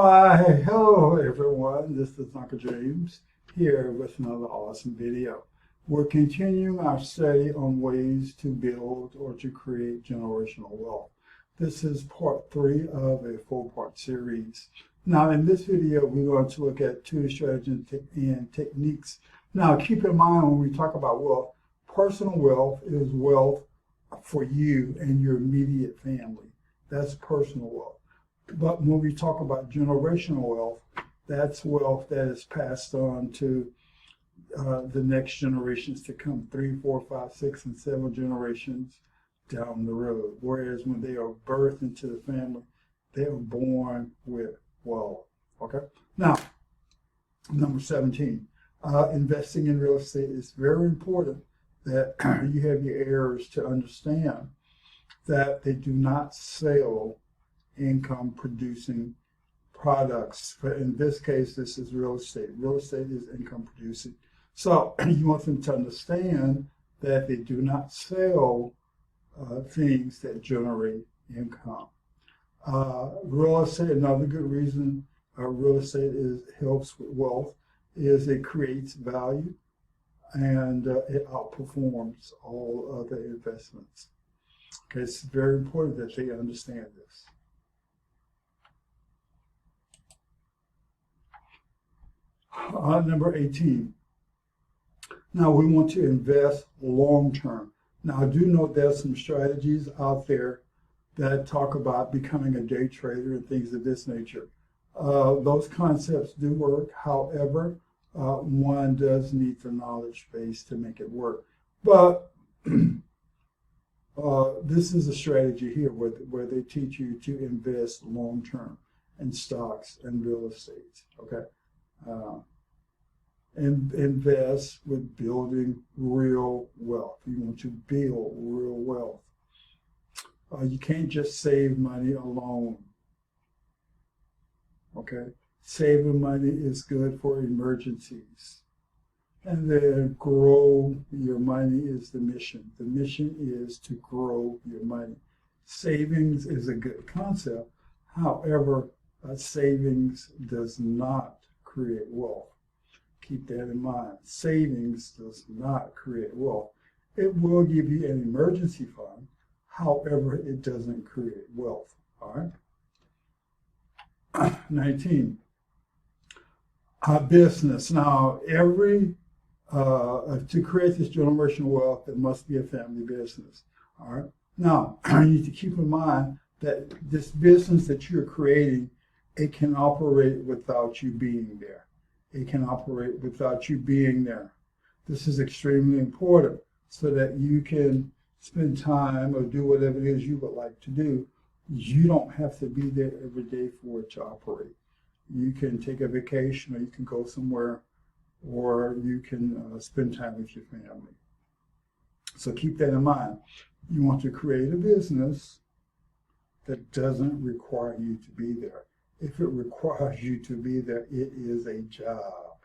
Hello everyone, this is Uncle James here with another awesome video. We're continuing our study on ways to build or to create generational wealth. This is part 3 of a 4-part series. Now in this video we're going to look at 2 strategies and techniques. Now keep in mind when we talk about wealth, personal wealth is wealth for you and your immediate family. That's personal wealth. But when we talk about generational wealth, that's wealth that is passed on to the next generations to come, 3, 4, 5, 6, and 7 generations down the road. Whereas when they are birthed into the family, they are born with wealth. Okay? Now, number 17, investing in real estate is very important that you have your heirs to understand that they do not sell income producing products. But in this case, this is real estate. Real estate is income producing. So you want them to understand that they do not sell things that generate income. Real estate, another good reason real estate helps with wealth is it creates value and it outperforms all other investments. Okay, it's very important that they understand this. Number 18. Now we want to invest long term. Now I do know there's some strategies out there that talk about becoming a day trader and things of this nature. Those concepts do work. However, one does need the knowledge base to make it work. But this is a strategy here where they teach you to invest long term in stocks and real estate. Okay. And invest with building real wealth. You want to build real wealth. You can't just save money alone. Okay? Saving money is good for emergencies. And then grow your money is the mission. The mission is to grow your money. Savings is a good concept. However, savings does not create wealth. Keep that in mind. Savings does not create wealth. It will give you an emergency fund. However, it doesn't create wealth. All right. 19. Business. Now, to create this generational wealth, it must be a family business. All right. Now, you need to keep in mind that this business that you're creating, it can operate without you being there. It can operate without you being there. This is extremely important so that you can spend time or do whatever it is you would like to do. You don't have to be there every day for it to operate. You can take a vacation, or you can go somewhere, or you can spend time with your family. So keep that in mind. You want to create a business that doesn't require you to be there. If it requires you to be there, it is a job.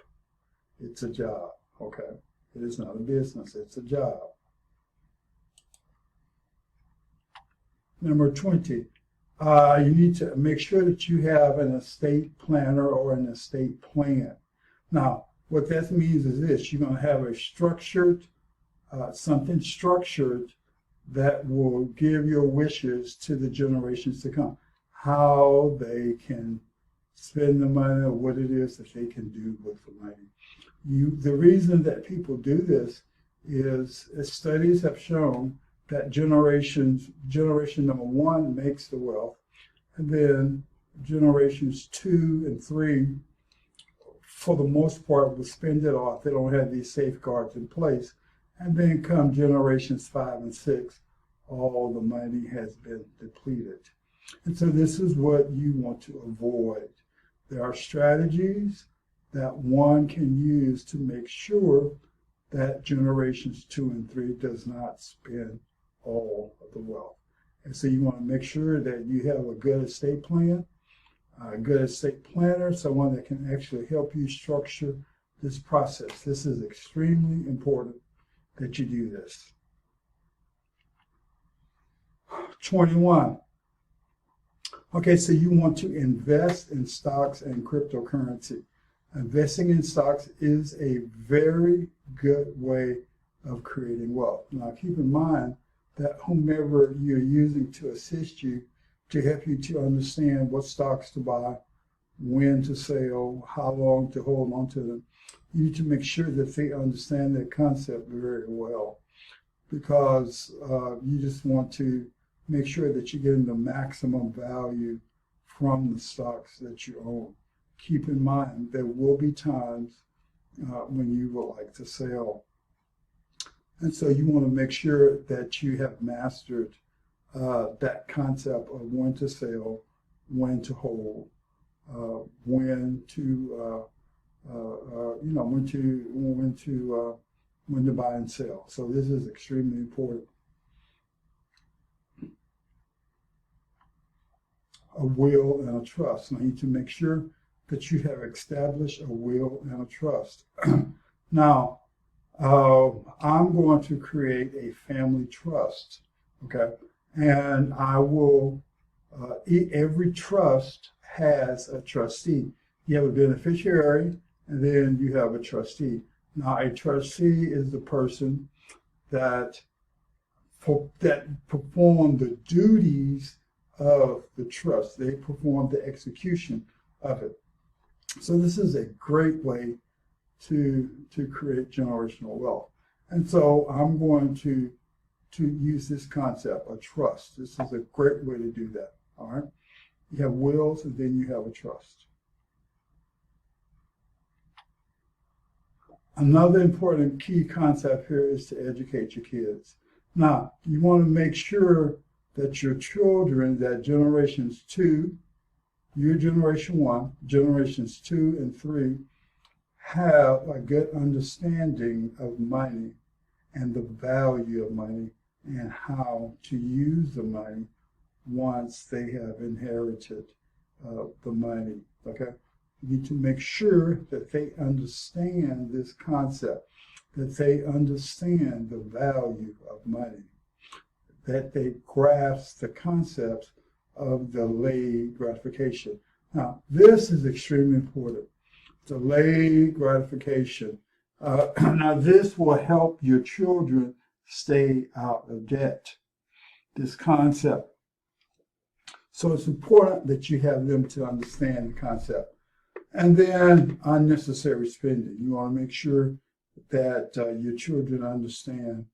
It's a job, okay? It is not a business, it's a job. Number 20, you need to make sure that you have an estate planner or an estate plan. Now, what that means is this: you're going to have a structured, something structured that will give your wishes to the generations to come. How they can spend the money or what it is that they can do with the money. The reason that people do this is, as studies have shown, that generation number 1 makes the wealth, and then generations 2 and 3, for the most part, will spend it off. They don't have these safeguards in place. And then come generations 5 and 6, all the money has been depleted. And so this is what you want to avoid. There are strategies that one can use to make sure that generations 2 and 3 does not spend all of the wealth. And so you want to make sure that you have a good estate plan, a good estate planner, someone that can actually help you structure this process. This is extremely important that you do this. 21. Okay, so you want to invest in stocks and cryptocurrency. Investing in stocks is a very good way of creating wealth. Now, keep in mind that whomever you're using to assist you, to help you to understand what stocks to buy, when to sell, how long to hold on to them, you need to make sure that they understand that concept very well, because you just want to make sure that you're getting the maximum value from the stocks that you own. Keep in mind there will be times when you would like to sell. And so you want to make sure that you have mastered that concept of when to sell, when to hold, when to when to buy and sell. So this is extremely important. A will and a trust. Now you need to make sure that you have established a will and a trust. Now, I'm going to create a family trust, okay? And I will, every trust has a trustee. You have a beneficiary, and then you have a trustee. Now, a trustee is the person that perform the duties of the trust. They perform the execution of it. So this is a great way to create generational wealth. And so I'm going to use this concept, a trust. This is a great way to do that, all right? You have wills, and then you have a trust. Another important key concept here is to educate your kids. Now, you want to make sure that your children, that generations 2, your generation 1, generations 2 and 3, have a good understanding of money and the value of money and how to use the money once they have inherited the money, okay? You need to make sure that they understand this concept, that they understand the value of money, that they grasp the concepts of delayed gratification. Now, this is extremely important. Delayed gratification. Now, this will help your children stay out of debt, this concept. So it's important that you have them to understand the concept. And then unnecessary spending. You want to make sure that your children understand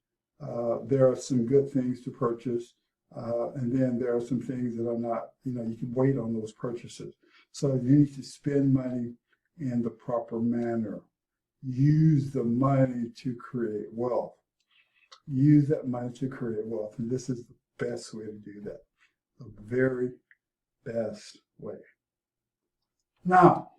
there are some good things to purchase, and then there are some things that are not, you can wait on those purchases. So you need to spend money in the proper manner. Use the money to create wealth. Use that money to create wealth. And this is the best way to do that. The very best way. Now,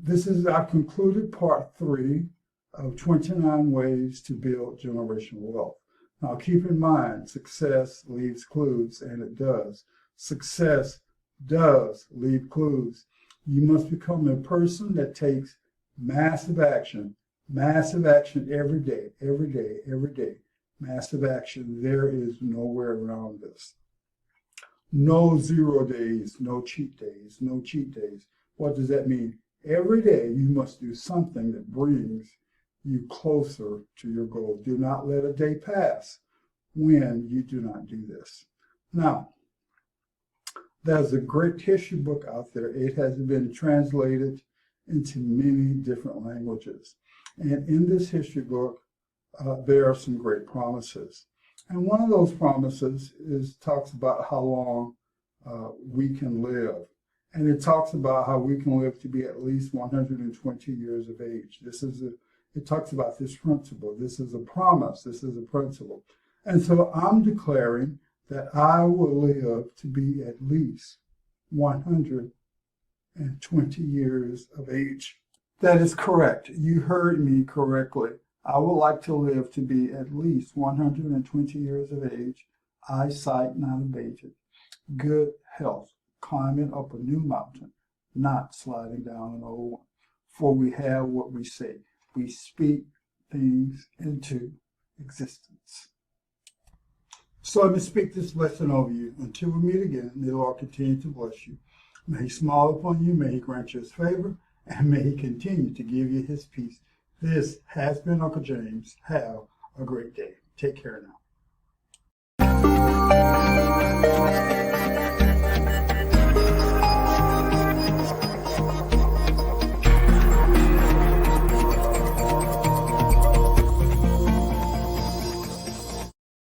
I've concluded part 3 of 29 ways to build generational wealth. Now, keep in mind, success leaves clues, and it does. Success does leave clues. You must become a person that takes massive action every day, every day, every day. Massive action. There is nowhere around this. No 0 days, no cheat days, no cheat days. What does that mean? Every day you must do something that brings you closer to your goal. Do not let a day pass when you do not do this. Now, there's a great history book out there. It has been translated into many different languages. And in this history book, there are some great promises. And one of those promises talks about how long we can live. And it talks about how we can live to be at least 120 years of age. It talks about this principle. This is a promise. This is a principle. And so I'm declaring that I will live to be at least 120 years of age. That is correct. You heard me correctly. I would like to live to be at least 120 years of age, eyesight not abated, good health, climbing up a new mountain, not sliding down an old one. For we have what we say. We speak things into existence. So let me speak this blessing over you. Until we meet again, may the Lord continue to bless you. May he smile upon you, may he grant you his favor, and may he continue to give you his peace. This has been Uncle James. Have a great day. Take care now.